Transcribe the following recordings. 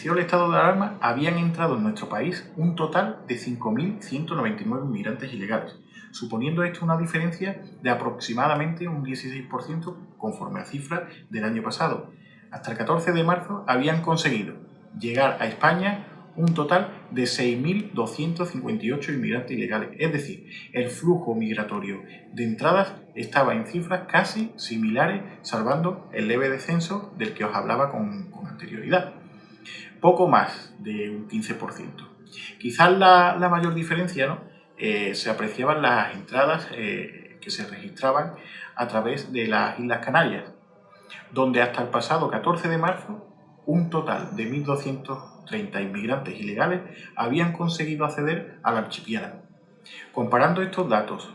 inició el estado de alarma, habían entrado en nuestro país un total de 5.199 inmigrantes ilegales, suponiendo esto una diferencia de aproximadamente un 16% conforme a cifras del año pasado. Hasta el 14 de marzo habían conseguido llegar a España un total de 6.258 inmigrantes ilegales. Es decir, el flujo migratorio de entradas estaba en cifras casi similares, salvando el leve descenso del que os hablaba con anterioridad. Poco más de un 15%. Quizás la mayor diferencia, ¿no? Se apreciaban las entradas que se registraban a través de las Islas Canarias, donde hasta el pasado 14 de marzo un total de 1.230 inmigrantes ilegales habían conseguido acceder al archipiélago. Comparando estos datos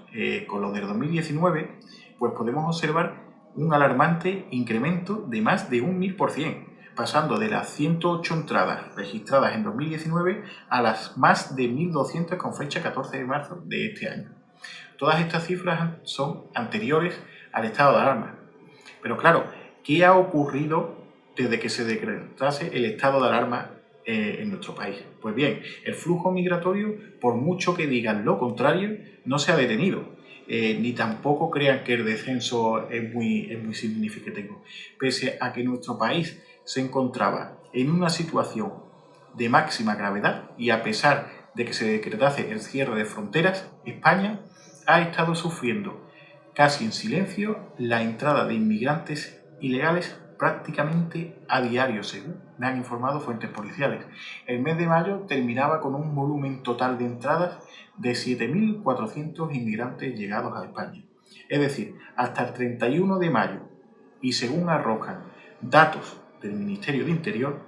con los del 2019, pues podemos observar un alarmante incremento de más de un 1000%, pasando de las 108 entradas registradas en 2019 a las más de 1.200 con fecha 14 de marzo de este año. Todas estas cifras son anteriores al estado de alarma. Pero claro, ¿qué ha ocurrido desde que se decretase el estado de alarma en nuestro país? Pues bien, el flujo migratorio, por mucho que digan lo contrario, no se ha detenido. Ni tampoco crean que el descenso es muy significativo. Pese a que nuestro país se encontraba en una situación de máxima gravedad y a pesar de que se decretase el cierre de fronteras, España ha estado sufriendo casi en silencio la entrada de inmigrantes ilegales prácticamente a diario, según me han informado fuentes policiales. El mes de mayo terminaba con un volumen total de entradas de 7.400 inmigrantes llegados a España. Es decir, hasta el 31 de mayo, y según arrojan datos del Ministerio de Interior,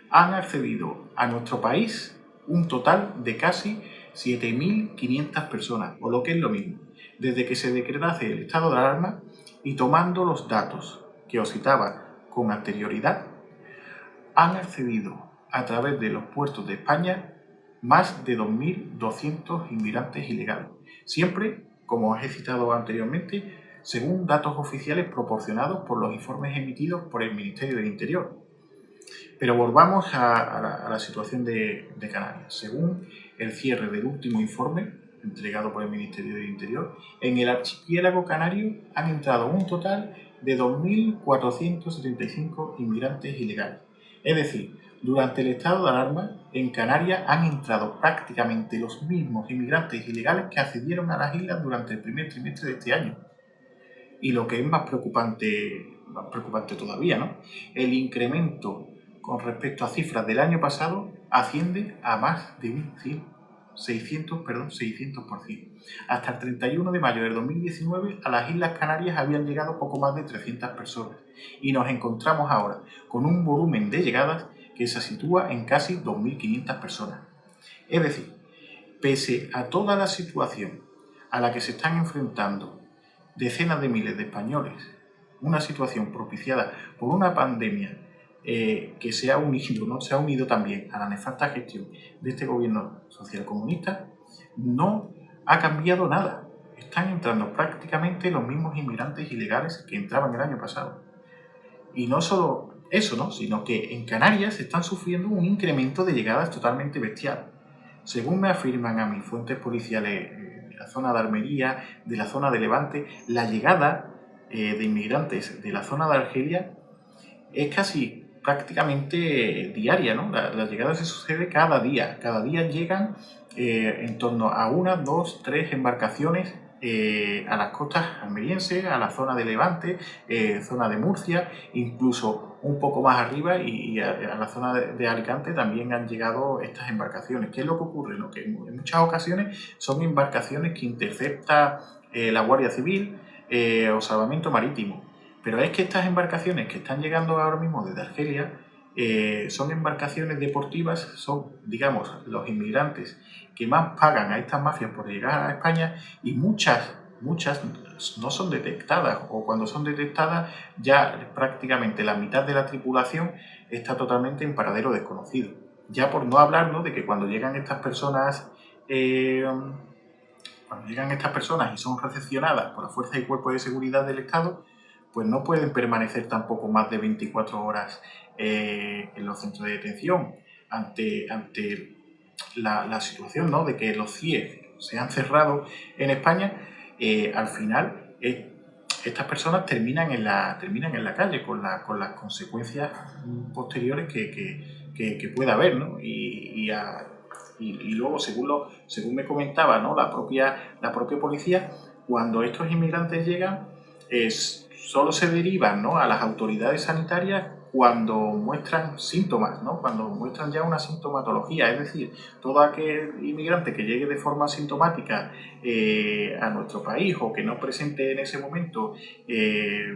han accedido a nuestro país un total de casi 7.500 personas, o lo que es lo mismo, desde que se decretase el estado de alarma, y tomando los datos que os citaba con anterioridad, han accedido a través de los puertos de España más de 2.200 inmigrantes ilegales. Siempre, como os he citado anteriormente, según datos oficiales proporcionados por los informes emitidos por el Ministerio del Interior. Pero volvamos a la situación de Canarias. Según el cierre del último informe entregado por el Ministerio del Interior, en el archipiélago canario han entrado un total de 2.475 inmigrantes ilegales. Es decir, durante el estado de alarma, en Canarias han entrado prácticamente los mismos inmigrantes ilegales que accedieron a las islas durante el primer trimestre de este año. Y lo que es más preocupante todavía, ¿no? El incremento con respecto a cifras del año pasado asciende a más de un 600%. Hasta el 31 de mayo del 2019 a las Islas Canarias habían llegado poco más de 300 personas y nos encontramos ahora con un volumen de llegadas que se sitúa en casi 2.500 personas. Es decir, pese a toda la situación a la que se están enfrentando decenas de miles de españoles, una situación propiciada por una pandemia que se ha unido también a la nefasta gestión de este gobierno socialcomunista, no ha cambiado nada. Están entrando prácticamente los mismos inmigrantes ilegales que entraban el año pasado. Y no solo eso, ¿no? Sino que en Canarias están sufriendo un incremento de llegadas totalmente bestial. Según me afirman a mis fuentes policiales de la zona de Almería, de la zona de Levante, la llegada de inmigrantes de la zona de Argelia es casi prácticamente diaria, ¿no? La llegada se sucede cada día. Cada día llegan en torno a 1, 2, 3 embarcaciones a las costas almerienses, a la zona de Levante, zona de Murcia, incluso un poco más arriba y a la zona de Alicante también han llegado estas embarcaciones. ¿Qué es lo que ocurre? ¿No? Que en muchas ocasiones son embarcaciones que intercepta la Guardia Civil o Salvamento Marítimo. Pero es que estas embarcaciones que están llegando ahora mismo desde Argelia son embarcaciones deportivas, son, digamos, los inmigrantes que más pagan a estas mafias por llegar a España, y muchas no son detectadas, o cuando son detectadas ya prácticamente la mitad de la tripulación está totalmente en paradero desconocido. Ya por no hablarnos de que cuando llegan estas personas y son recepcionadas por las fuerzas y cuerpos de seguridad del Estado, pues no pueden permanecer tampoco más de 24 horas en los centros de detención. ante la situación, ¿no?, de que los CIE se han cerrado en España, al final estas personas terminan en la calle con las consecuencias posteriores que pueda haber, ¿no? Y luego, según me comentaba, ¿no?, la propia policía, cuando estos inmigrantes llegan, solo se derivan, ¿no?, a las autoridades sanitarias cuando muestran síntomas, ¿no?, cuando muestran ya una sintomatología. Es decir, todo aquel inmigrante que llegue de forma sintomática a nuestro país o que no presente en ese momento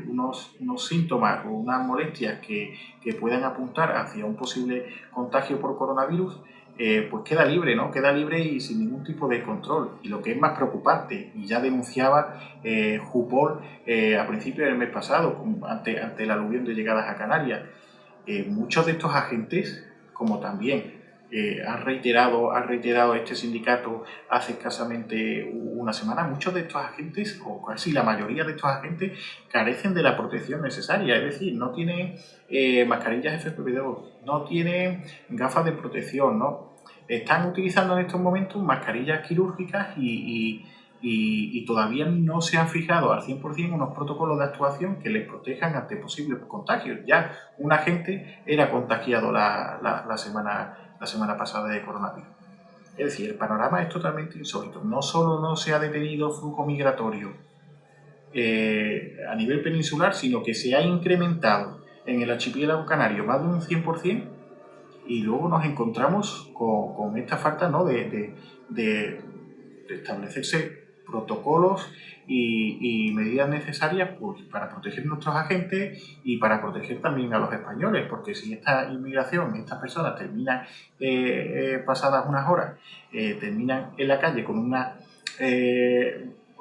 unos síntomas o unas molestias que puedan apuntar hacia un posible contagio por coronavirus, pues queda libre, ¿no? Queda libre y sin ningún tipo de control. Y lo que es más preocupante, y ya denunciaba Jupol a principios del mes pasado, ante el aluvión de llegadas a Canarias, muchos de estos agentes, como también ha reiterado este sindicato hace escasamente una semana, muchos de estos agentes, o casi la mayoría de estos agentes, carecen de la protección necesaria. Es decir, no tienen mascarillas FFP2, no tienen gafas de protección, ¿no? Están utilizando en estos momentos mascarillas quirúrgicas y todavía no se han fijado al 100% unos protocolos de actuación que les protejan ante posibles contagios. Ya un agente era contagiado la semana pasada de coronavirus. Es decir, el panorama es totalmente insólito. No solo no se ha detenido el flujo migratorio a nivel peninsular, sino que se ha incrementado en el archipiélago canario más de un 100%, y luego nos encontramos con esta falta, ¿no?, de establecerse protocolos y medidas necesarias, pues, para proteger a nuestros agentes y para proteger también a los españoles, porque si esta inmigración, estas personas terminan pasadas unas horas, terminan en la calle con una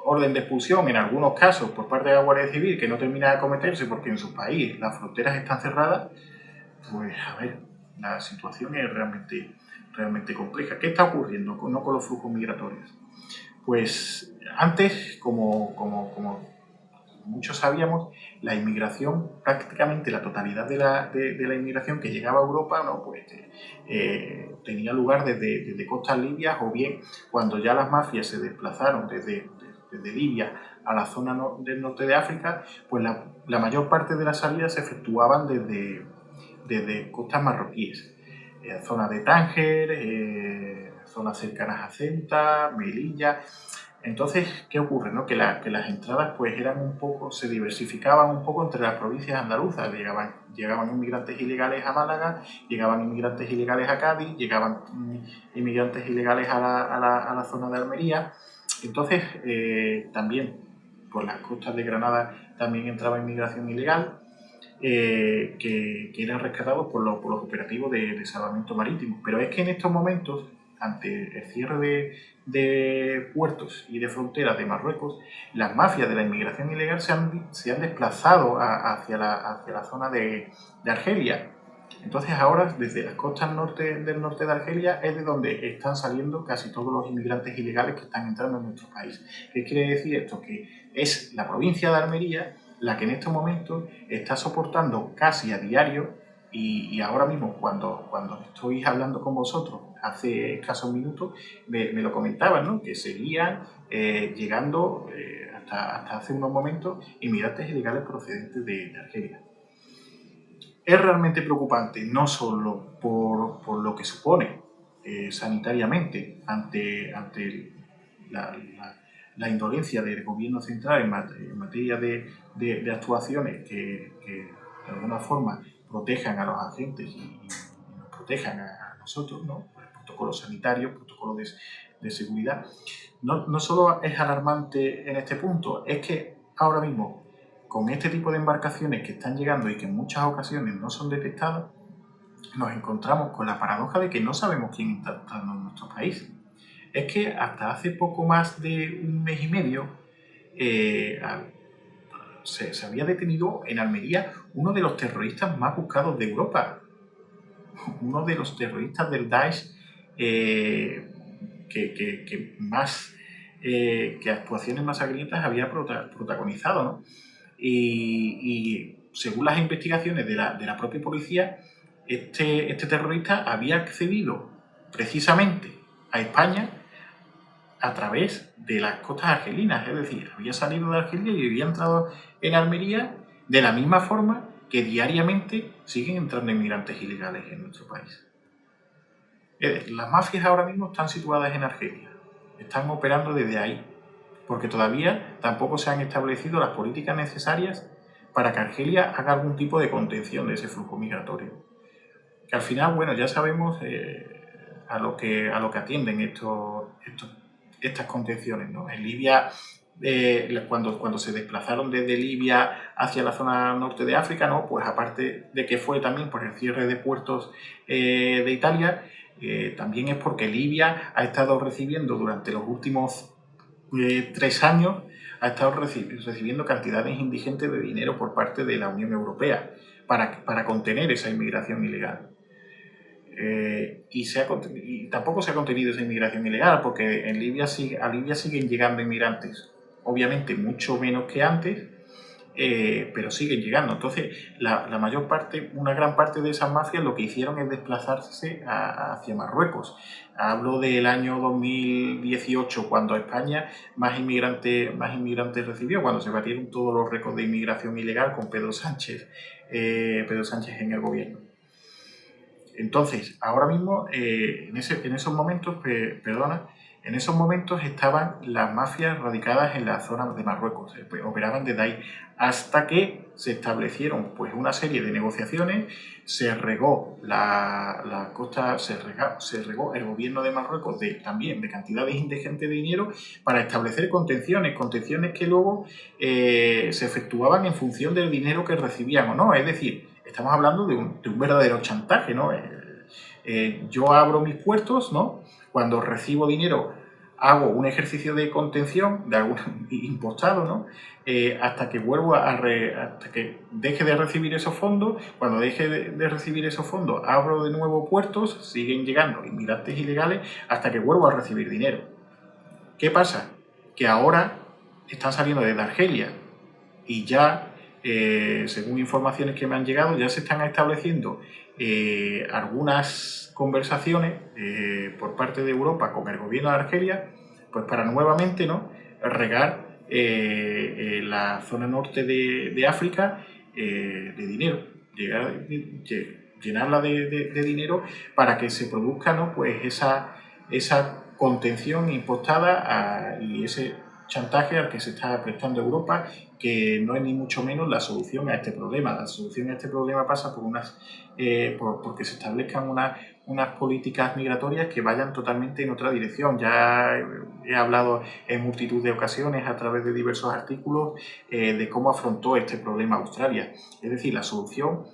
orden de expulsión, en algunos casos por parte de la Guardia Civil, que no termina de acometerse porque en su país las fronteras están cerradas, pues a ver, la situación es realmente compleja. ¿Qué está ocurriendo no con los flujos migratorios? Pues antes, como muchos sabíamos, la inmigración, prácticamente la totalidad de la inmigración que llegaba a Europa, ¿no?, pues tenía lugar desde costas libias, o bien cuando ya las mafias se desplazaron desde Libia a la zona del norte de África, pues la mayor parte de las salidas se efectuaban desde costas marroquíes, zonas de Tánger, zonas cercanas a Ceuta, Melilla. Entonces, ¿qué ocurre, no? Que las entradas pues se diversificaban un poco entre las provincias andaluzas. Llegaban inmigrantes ilegales a Málaga, llegaban inmigrantes ilegales a Cádiz, llegaban inmigrantes ilegales a la zona de Almería. Entonces, también por las costas de Granada también entraba inmigración ilegal, que eran rescatados por los operativos de salvamento marítimo. Pero es que en estos momentos, ante el cierre de puertos y de fronteras de Marruecos, las mafias de la inmigración ilegal se han desplazado hacia la zona de Argelia. Entonces ahora, desde las costas del norte de Argelia, es de donde están saliendo casi todos los inmigrantes ilegales que están entrando en nuestro país. ¿Qué quiere decir esto? Que es la provincia de Almería la que en estos momentos está soportando casi a diario, y ahora mismo cuando estoy hablando con vosotros, hace escasos minutos, me lo comentaban, ¿no?, que seguían llegando hasta hace unos momentos inmigrantes ilegales procedentes de Argelia. Es realmente preocupante, no solo por lo que supone sanitariamente ante la indolencia del gobierno central en materia de actuaciones que de alguna forma protejan a los agentes y nos protejan a nosotros, ¿no?, protocolos sanitarios, protocolos de seguridad. No solo es alarmante en este punto, es que ahora mismo, con este tipo de embarcaciones que están llegando y que en muchas ocasiones no son detectadas, nos encontramos con la paradoja de que no sabemos quién está entrando en nuestro país. Es que hasta hace poco más de un mes y medio se había detenido en Almería uno de los terroristas más buscados de Europa, uno de los terroristas del Daesh que actuaciones más sangrientas había protagonizado, ¿no? Y según las investigaciones de la propia policía, este terrorista había accedido precisamente a España a través de las costas argelinas, es decir, había salido de Argelia y había entrado en Almería de la misma forma que diariamente siguen entrando inmigrantes ilegales en nuestro país. Las mafias ahora mismo están situadas en Argelia, están operando desde ahí, porque todavía tampoco se han establecido las políticas necesarias para que Argelia haga algún tipo de contención de ese flujo migratorio. Que al final, bueno, ya sabemos a lo que atienden estas contenciones, ¿no? En Libia, cuando se desplazaron desde Libia hacia la zona norte de África, ¿no? Pues aparte de que fue también por el cierre de puertos de Italia, también es porque Libia ha estado recibiendo durante los últimos 3 años, ha estado recibiendo cantidades indigentes de dinero por parte de la Unión Europea para contener esa inmigración ilegal. Y tampoco se ha contenido esa inmigración ilegal, porque a Libia siguen llegando inmigrantes, obviamente mucho menos que antes, pero siguen llegando. Entonces, una gran parte de esas mafias lo que hicieron es desplazarse hacia Marruecos. Hablo del año 2018, cuando España más inmigrantes recibió, cuando se batieron todos los récords de inmigración ilegal con Pedro Sánchez en el gobierno. Entonces, ahora mismo, en esos momentos estaban las mafias radicadas en la zona de Marruecos, pues, operaban desde ahí, hasta que se establecieron pues una serie de negociaciones, se regó la costa, se regó el gobierno de Marruecos también de cantidades ingentes de dinero para establecer contenciones que luego se efectuaban en función del dinero que recibían o no, es decir, estamos hablando de un verdadero chantaje, ¿no? Yo abro mis puertos, ¿no? Cuando recibo dinero hago un ejercicio de contención de algún impostado, ¿no? Hasta que hasta que deje de recibir esos fondos. Cuando deje de recibir esos fondos, abro de nuevo puertos, siguen llegando inmigrantes ilegales hasta que vuelvo a recibir dinero. ¿Qué pasa? Que ahora están saliendo desde Argelia y ya, según informaciones que me han llegado, ya se están estableciendo algunas conversaciones por parte de Europa con el gobierno de Argelia, pues para nuevamente, ¿no?, regar la zona norte de África de dinero, llenarla de dinero para que se produzca, ¿no?, pues esa contención impostada y ese chantaje al que se está prestando Europa, que no es ni mucho menos la solución a este problema. La solución a este problema pasa porque se establezcan unas políticas migratorias que vayan totalmente en otra dirección. Ya he hablado en multitud de ocasiones a través de diversos artículos de cómo afrontó este problema Australia. Es decir, la solución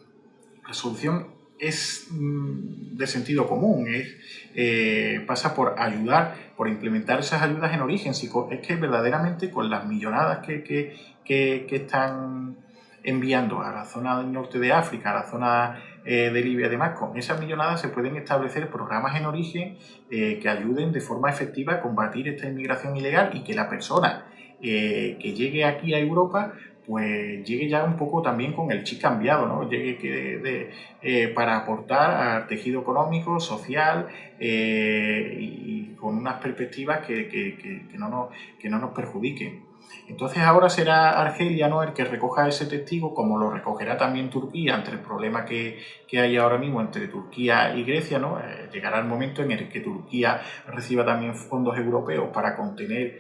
es de sentido común, pasa por implementar esas ayudas en origen. Es que verdaderamente con las millonadas que están enviando a la zona del norte de África, a la zona de Libia y demás, con esas millonadas se pueden establecer programas en origen que ayuden de forma efectiva a combatir esta inmigración ilegal y que la persona que llegue aquí a Europa pues llegue ya un poco también con el chip cambiado, ¿no? Llegue para aportar al tejido económico, social y con unas perspectivas que no nos perjudiquen. Entonces ahora será Argelia, ¿no?, el que recoja ese testigo, como lo recogerá también Turquía ante el problema que hay ahora mismo entre Turquía y Grecia, ¿no? Llegará el momento en el que Turquía reciba también fondos europeos para contener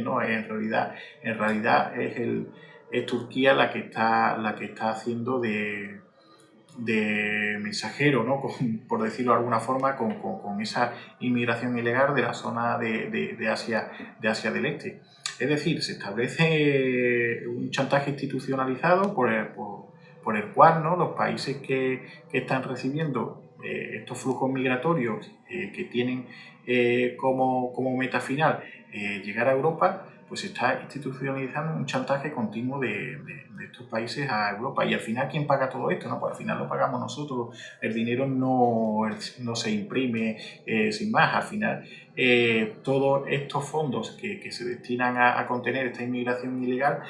¿no? En realidad es Turquía la que está haciendo de mensajero, ¿no?, por decirlo de alguna forma, con esa inmigración ilegal de la zona de Asia del Este. Es decir, se establece un chantaje institucionalizado por el cual, ¿no?, los países que están recibiendo estos flujos migratorios que tienen como meta final llegar a Europa, pues se está institucionalizando un chantaje continuo de estos países a Europa. Y al final, ¿quién paga todo esto? No, pues al final lo pagamos nosotros. El dinero no se imprime sin más. Al final, todos estos fondos que se destinan a contener esta inmigración ilegal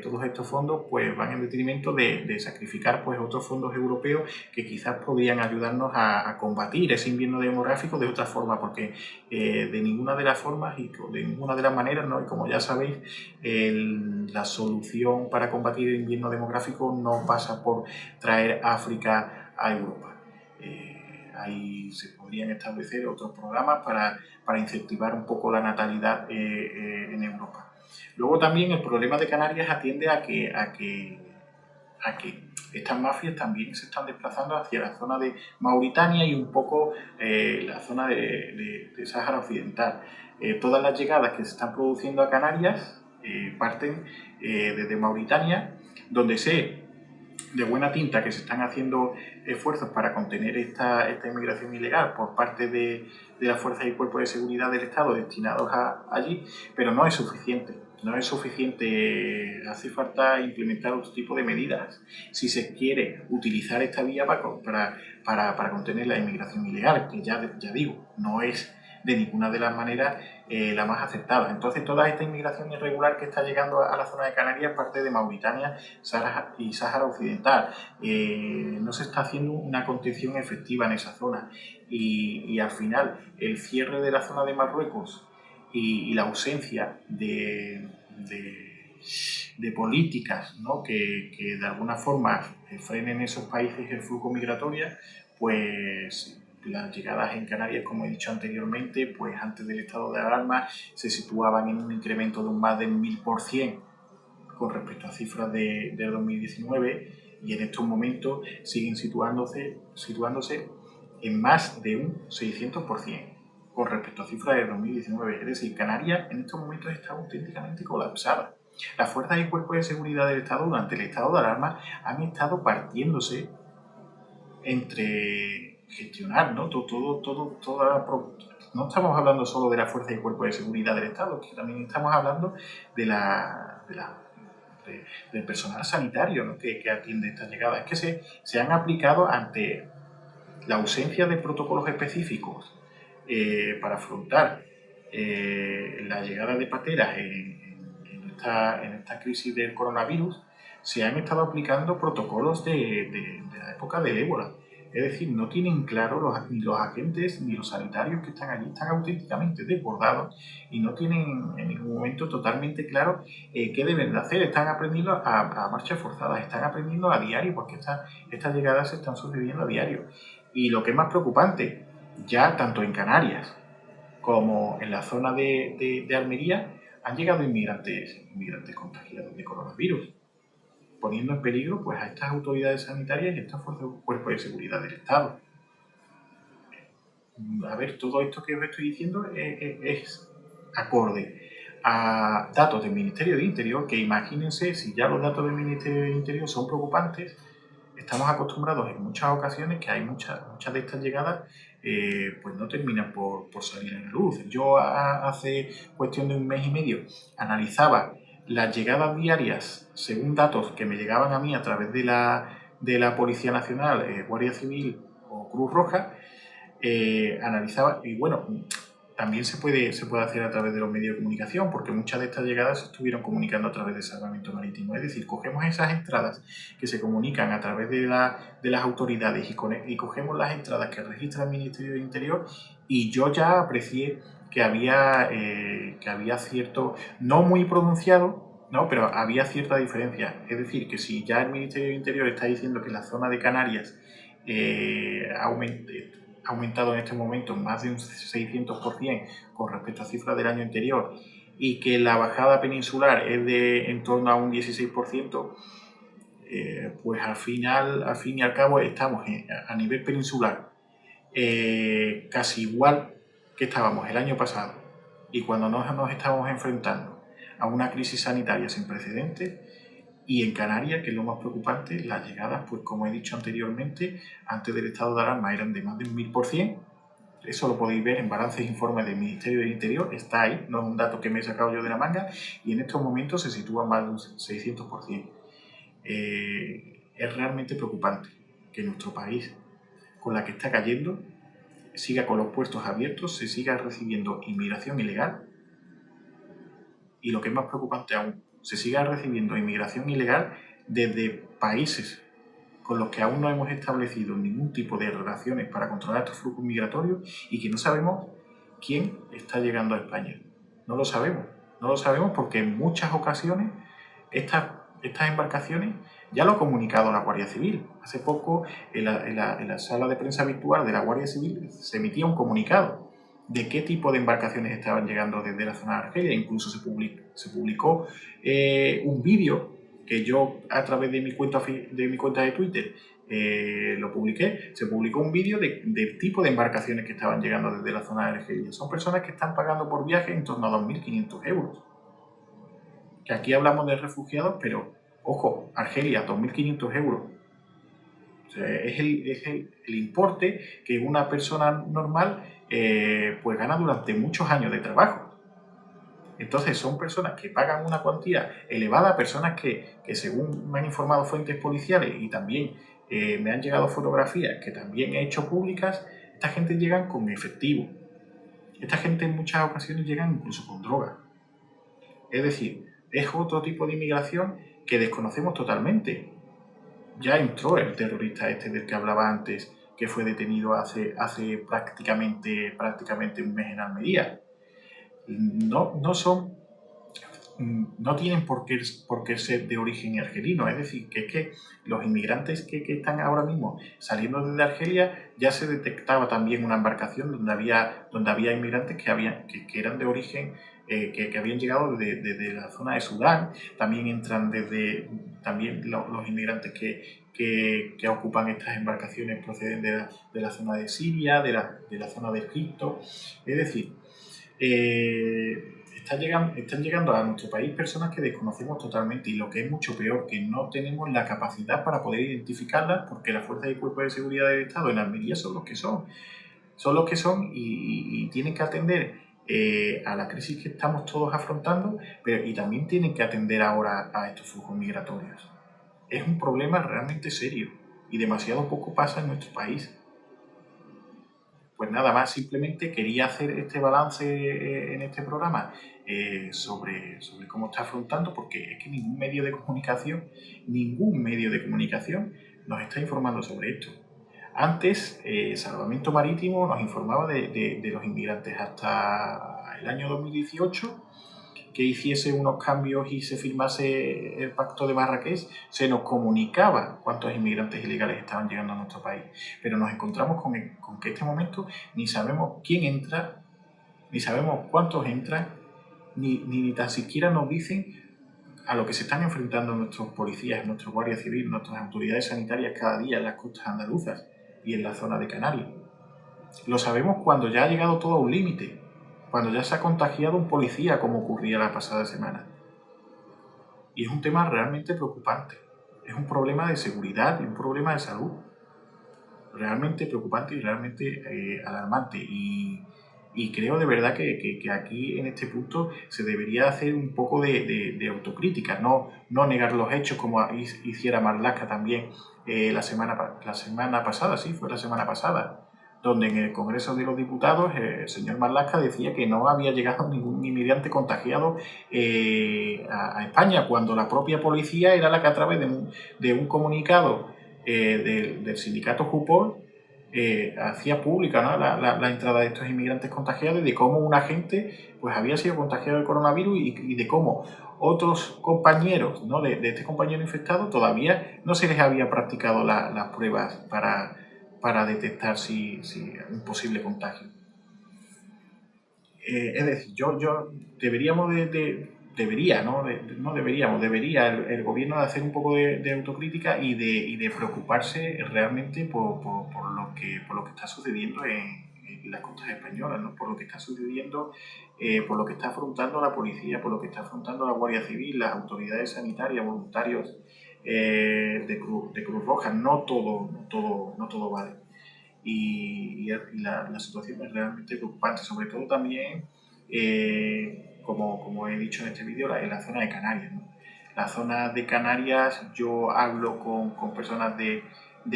todos estos fondos pues van en detrimento de sacrificar pues otros fondos europeos que quizás podrían ayudarnos a combatir ese invierno demográfico de otra forma, porque de ninguna de las formas y de ninguna de las maneras, ¿no? Y como ya sabéis, la solución para combatir el invierno demográfico no pasa por traer África a Europa. Ahí se podrían establecer otros programas para incentivar un poco la natalidad en Europa. Luego también el problema de Canarias atiende a que estas mafias también se están desplazando hacia la zona de Mauritania y un poco la zona de Sáhara Occidental. Todas las llegadas que se están produciendo a Canarias parten desde Mauritania, donde sé de buena tinta que se están haciendo esfuerzos para contener esta inmigración ilegal por parte de las fuerzas y cuerpos de seguridad del Estado destinados allí, pero no es suficiente. No es suficiente, hace falta implementar otro tipo de medidas si se quiere utilizar esta vía para contener la inmigración ilegal, que ya digo, no es de ninguna de las maneras la más aceptada. Entonces, toda esta inmigración irregular que está llegando a la zona de Canarias parte de Mauritania y Sáhara Occidental. No se está haciendo una contención efectiva en esa zona y al final el cierre de la zona de Marruecos y la ausencia de políticas, ¿no? que de alguna forma frenen esos países el flujo migratorio, pues las llegadas en Canarias, como he dicho anteriormente, pues antes del estado de alarma se situaban en un incremento de un más del 1000% con respecto a cifras de 2019 y en estos momentos siguen situándose en más de un 600% con respecto a cifras de 2019. Es decir, Canarias en estos momentos está auténticamente colapsada. Las fuerzas y cuerpos de seguridad del Estado durante el estado de alarma han estado partiéndose entre gestionar, ¿no? No estamos hablando solo de las fuerzas y cuerpos de seguridad del Estado, que también estamos hablando del personal sanitario, ¿no? que atiende estas llegadas. Es que se han aplicado ante la ausencia de protocolos específicos para afrontar la llegada de pateras en esta crisis del coronavirus. Se han estado aplicando protocolos de la época del ébola. Es decir, no tienen claro ni los agentes ni los sanitarios que están allí, están auténticamente desbordados y no tienen en ningún momento totalmente claro qué deben de hacer. Están aprendiendo a marchas forzadas, están aprendiendo a diario, porque estas llegadas se están sucediendo a diario. Y lo que es más preocupante, ya tanto en Canarias como en la zona de Almería han llegado inmigrantes contagiados de coronavirus, poniendo en peligro pues, a estas autoridades sanitarias y a estos cuerpos de seguridad del Estado. A ver, todo esto que os estoy diciendo es acorde a datos del Ministerio de Interior, que imagínense, si ya los datos del Ministerio de Interior son preocupantes, estamos acostumbrados en muchas ocasiones que hay muchas de estas llegadas pues no terminan por salir a la luz. Yo hace cuestión de un mes y medio analizaba las llegadas diarias según datos que me llegaban a mí a través de la Policía Nacional, Guardia Civil o Cruz Roja. Analizaba, y bueno, también se puede hacer a través de los medios de comunicación, porque muchas de estas llegadas se estuvieron comunicando a través de Salvamento Marítimo. Es decir, cogemos esas entradas que se comunican a través de las autoridades y cogemos las entradas que registra el Ministerio de Interior, y yo ya aprecié que había cierto, no muy pronunciado, ¿no? Pero había cierta diferencia. Es decir, que si ya el Ministerio de Interior está diciendo que la zona de Canarias ha aumentado en este momento más de un 600% con respecto a cifras del año anterior, y que la bajada peninsular es de en torno a un 16%, pues al fin y al cabo estamos a nivel peninsular casi igual que estábamos el año pasado, y cuando nos estamos enfrentando a una crisis sanitaria sin precedentes. Y en Canarias, que es lo más preocupante, las llegadas, pues como he dicho anteriormente, antes del estado de alarma eran de más de un 1000%. Eso lo podéis ver en balances e informes del Ministerio del Interior, está ahí, no es un dato que me he sacado yo de la manga, y en estos momentos se sitúa más de un 600%. Es realmente preocupante que nuestro país, con la que está cayendo, siga con los puestos abiertos, se siga recibiendo inmigración ilegal, y lo que es más preocupante aún, se siga recibiendo inmigración ilegal desde países con los que aún no hemos establecido ningún tipo de relaciones para controlar estos flujos migratorios y que no sabemos quién está llegando a España. No lo sabemos. No lo sabemos porque en muchas ocasiones estas embarcaciones ya lo ha comunicado la Guardia Civil. Hace poco en la sala de prensa virtual de la Guardia Civil se emitía un comunicado de qué tipo de embarcaciones estaban llegando desde la zona de Argelia. Incluso se publicó un vídeo que yo a través de mi cuenta de Twitter lo publiqué. Se publicó un vídeo del tipo de embarcaciones que estaban llegando desde la zona de Argelia. Son personas que están pagando por viaje en torno a 2.500 euros. Que aquí hablamos de refugiados, pero ojo, Argelia, 2.500 euros. O sea, es el importe que una persona normal pues gana durante muchos años de trabajo. Entonces son personas que pagan una cuantía elevada, personas que según me han informado fuentes policiales y también me han llegado fotografías que también he hecho públicas, esta gente llega con efectivo. Esta gente en muchas ocasiones llegan incluso con droga. Es decir, es otro tipo de inmigración que desconocemos totalmente. Ya entró el terrorista este del que hablaba antes, que fue detenido hace prácticamente un mes en Almería. No tienen por qué ser de origen argelino. Es decir, que los inmigrantes que están ahora mismo saliendo desde Argelia, ya se detectaba también una embarcación donde había inmigrantes que eran de origen, que habían llegado desde la zona de Sudán. También entran también los inmigrantes que ocupan estas embarcaciones proceden de la zona de Siria, de la zona de Egipto. Es decir, están llegando a nuestro país personas que desconocemos totalmente y lo que es mucho peor, que no tenemos la capacidad para poder identificarlas porque las fuerzas y cuerpos de seguridad del Estado en Almería son los que son. Son los que son y tienen que atender a la crisis que estamos todos afrontando, y también tienen que atender ahora a estos flujos migratorios. Es un problema realmente serio y demasiado poco pasa en nuestro país. Pues nada más, simplemente quería hacer este balance en este programa sobre cómo está afrontando, porque es que ningún medio de comunicación nos está informando sobre esto. Antes, Salvamento Marítimo nos informaba de los inmigrantes hasta el año 2018, que hiciese unos cambios y se firmase el Pacto de Marrakech, se nos comunicaba cuántos inmigrantes ilegales estaban llegando a nuestro país. Pero nos encontramos con que en este momento ni sabemos quién entra, ni sabemos cuántos entran, ni tan siquiera nos dicen a lo que se están enfrentando nuestros policías, nuestros guardias civiles, nuestras autoridades sanitarias cada día en las costas andaluzas y en la zona de Canarias. Lo sabemos cuando ya ha llegado todo a un límite, cuando ya se ha contagiado un policía, como ocurría la pasada semana. Y es un tema realmente preocupante. Es un problema de seguridad y un problema de salud realmente preocupante y realmente alarmante. Y creo de verdad que aquí en este punto se debería hacer un poco de autocrítica, no negar los hechos como hiciera Marlaska también la semana pasada, sí, fue la semana pasada, donde en el Congreso de los Diputados el señor Marlaska decía que no había llegado ningún inmigrante contagiado a España, cuando la propia policía era la que a través de un comunicado del sindicato Jupol hacía pública, ¿no?, la entrada de estos inmigrantes contagiados y de cómo un agente pues, había sido contagiado del coronavirus y de cómo otros compañeros, ¿no?, de este compañero infectado todavía no se les había practicado las pruebas para detectar si un posible contagio. Es decir, debería el gobierno de hacer un poco de autocrítica y de preocuparse realmente por lo que está sucediendo en las costas españolas, ¿no?, por lo que está sucediendo, por lo que está afrontando la policía, por lo que está afrontando la Guardia Civil, las autoridades sanitarias, voluntarios de Cruz Roja. No todo vale. Y la situación es realmente preocupante, sobre todo también, como he dicho en este vídeo, en la zona de Canarias, ¿no? La zona de Canarias, yo hablo con personas de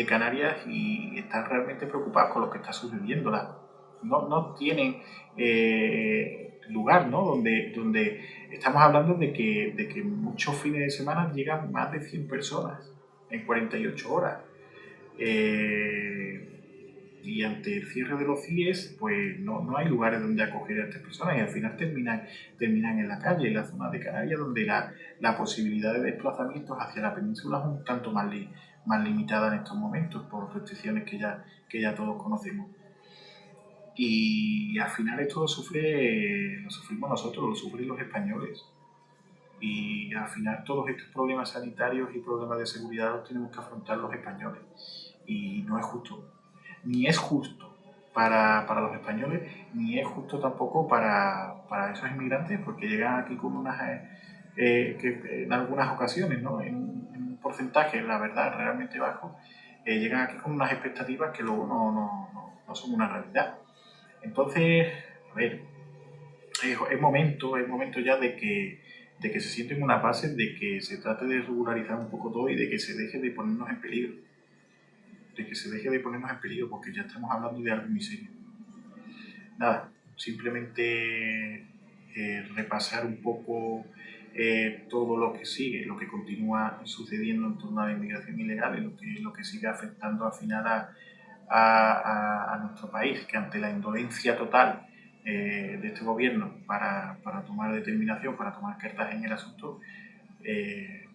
Canarias y están realmente preocupadas con lo que está sucediendo. No tienen lugar, ¿no? Donde estamos hablando de que muchos fines de semana llegan más de 100 personas en 48 horas. Y ante el cierre de los CIES, pues no hay lugares donde acoger a estas personas y al final terminan en la calle, en la zona de Canarias, donde la posibilidad de desplazamientos hacia la península es un tanto más limitada en estos momentos por restricciones que ya todos conocemos. Y al final esto lo sufrimos nosotros, lo sufren los españoles. Y al final todos estos problemas sanitarios y problemas de seguridad los tenemos que afrontar los españoles. Y no es justo. Ni es justo para los españoles, ni es justo tampoco para esos inmigrantes, porque llegan aquí con unas, que en algunas ocasiones, ¿no? en un porcentaje, la verdad, realmente bajo, llegan aquí con unas expectativas que luego no son una realidad. Entonces, a ver, es momento ya de que se sienten unas bases, de que se trate de regularizar un poco todo y de que se deje de ponernos en peligro. Porque ya estamos hablando de algo muy serio. Nada, simplemente repasar un poco todo lo que sigue, lo que continúa sucediendo en torno a la inmigración ilegal y lo que sigue afectando al final a nuestro país, que ante la indolencia total de este gobierno para tomar determinación, para tomar cartas en el asunto,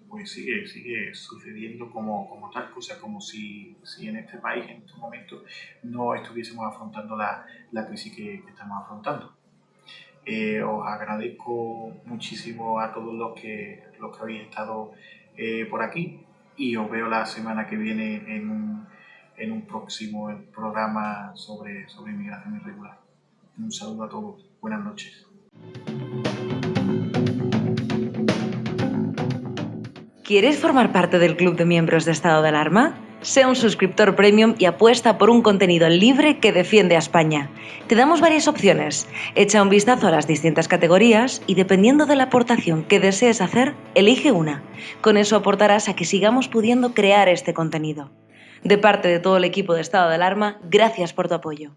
pues sigue sucediendo como tal cosa, como si en este país en estos momentos no estuviésemos afrontando la crisis que estamos afrontando. Os agradezco muchísimo a todos los que habéis estado por aquí y os veo la semana que viene en un próximo programa sobre inmigración irregular. Un saludo a todos. Buenas noches. ¿Quieres formar parte del club de miembros de Estado de Alarma? Sea un suscriptor premium y apuesta por un contenido libre que defiende a España. Te damos varias opciones. Echa un vistazo a las distintas categorías y dependiendo de la aportación que desees hacer, elige una. Con eso aportarás a que sigamos pudiendo crear este contenido. De parte de todo el equipo de Estado de Alarma, gracias por tu apoyo.